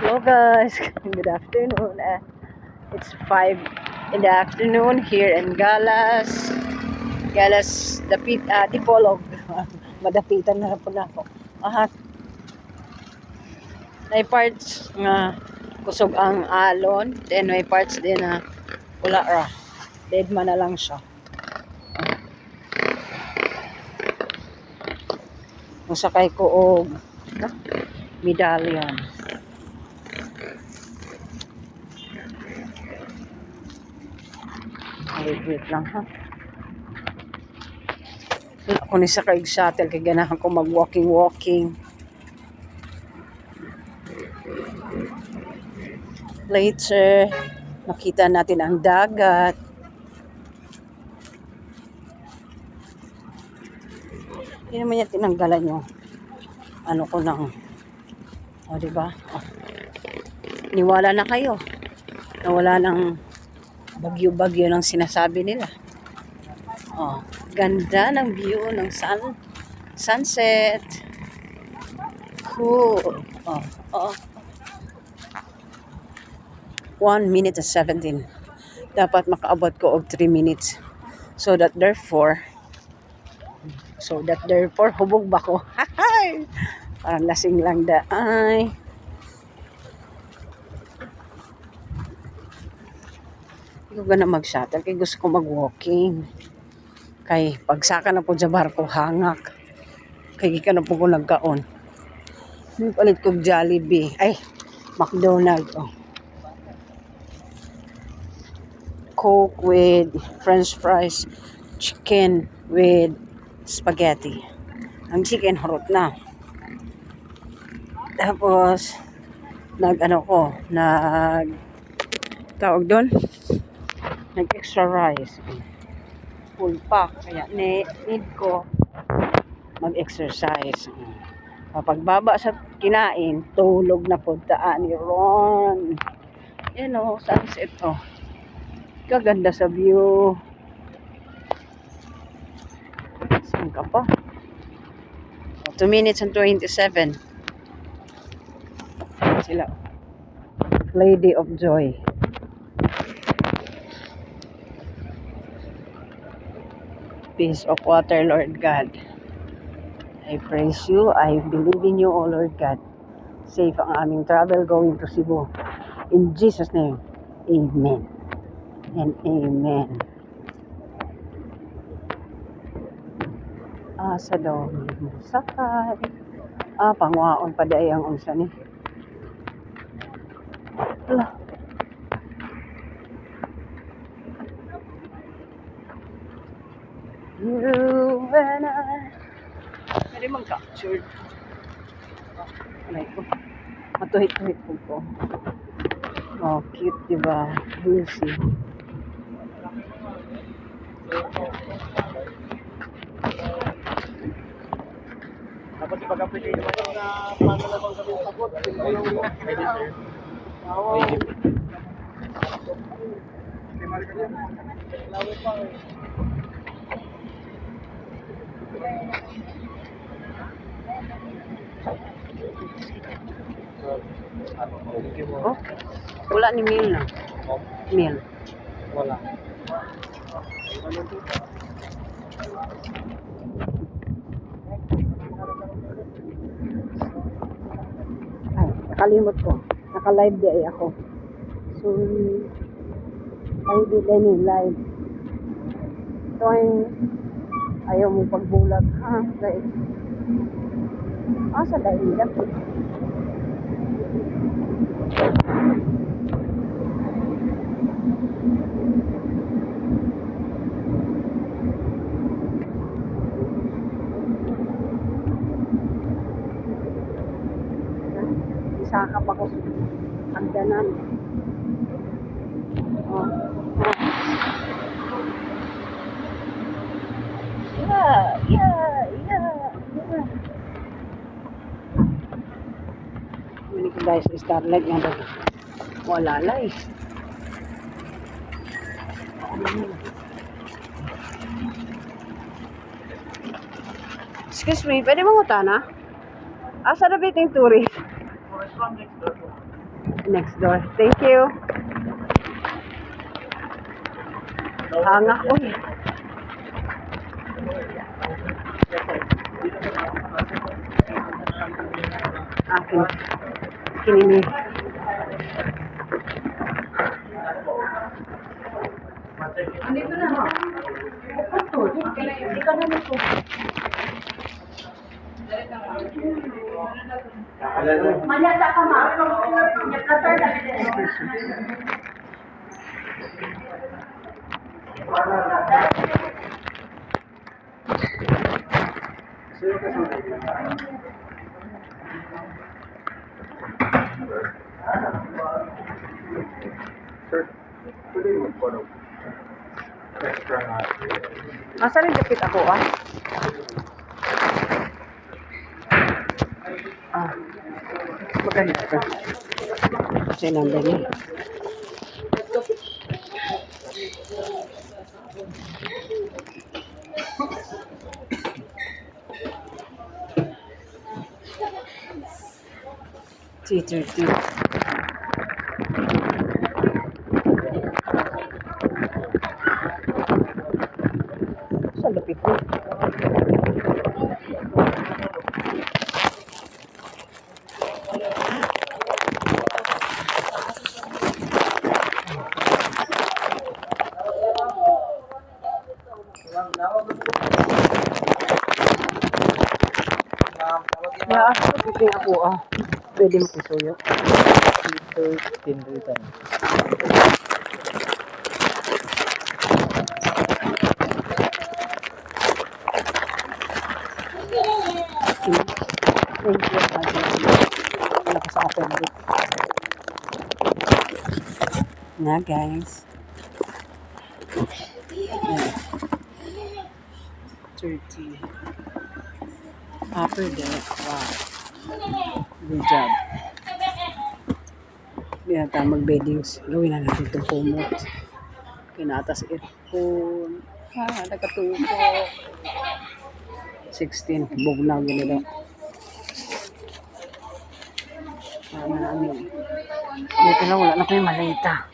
Hello guys, good afternoon. It's 5 in the afternoon here in Galas. Galas, Dipolog. Madapitan na po na ako. May parts nga kusog ang alon. Then may parts din na wala ra. Dead man na lang siya. Masakay ko og medallion. Wait lang ha. Ako ni sa kaig shuttle kay ganahan ko mag walking. Later, makita natin ang dagat. Hindi naman yan tinanggalan yung ano ko ng diba? Niwala na kayo na wala ng bagyo-bagyo ng sinasabi nila. Ganda ng view ng sunset. Cool. 1 minute and 17. Dapat makaabot ko og 3 minutes. So that therefore hubog ba ko? Parang lasing lang da. Hindi ko gana mag-shuttle kay gusto ko mag-walking. Kay pagsaka na po sa barko hangak. Kay ka na po ko nagkaon. Palit ko Jollibee. McDonald's. Coke with French fries. Chicken with spaghetti. Ang chicken hurot na. Tapos tawag doon, nag extra rice, full pack, kaya need ko mag-exercise. Pagbaba sa kinain, tulog na po taan ni Ron. Sunset. Kaganda sa view. Saan ka pa? 2 minutes and 27 sila. Lady of Joy. Peace of water, Lord God. I praise you. I believe in you, O Lord God. Safe ang aming travel going to Cebu. In Jesus' name, amen and amen. Sa daw sakay. Pangwaon pa day ang unsa ni. You and I. Pwede mag-capture. Alay ko. Matuhit-tuhit po. Cute, diba? Lucy. Tapos ipag-appreciate naman yung pangalawang kami sabot. Pwede sir. Wala ni meal na. Meal. Wala. Nakalimot ko. Naka-live di ako. So, live din yung live. Ito ay ayaw mo pagbulag. Guys. Sa dahil lang. Isaka pa ko hagdanan. Yeah. Ini guys, starlight nga daw. Wala lay. Excuse me, pwede mo utana? Asa na biting tourist? Restaurant next door. Next door. Thank you. Hanga ko eh. Akin. Kinini. Andito na. Ikaw na nito. Manyata ka ma. Nagkatar na Sir, pwede mo po extra na. Asa rin dapit ako ah? Ah. Maganda ka. Kasi number niya. T30. Sa lapit ko. Kaya ako ako ah. Pwede mo kusuyo. Sir, tinritan. Thank you. Wala ka sa akin. Na guys. 30. Upper deck. Wow. Good job. Hindi na tayo mag-beddings. Gawin na natin itong kumot. Kinatas aircon. Nagkatuko. 16. Bugnaw yun nila. Ano namin. Dito lang wala na po yung malita.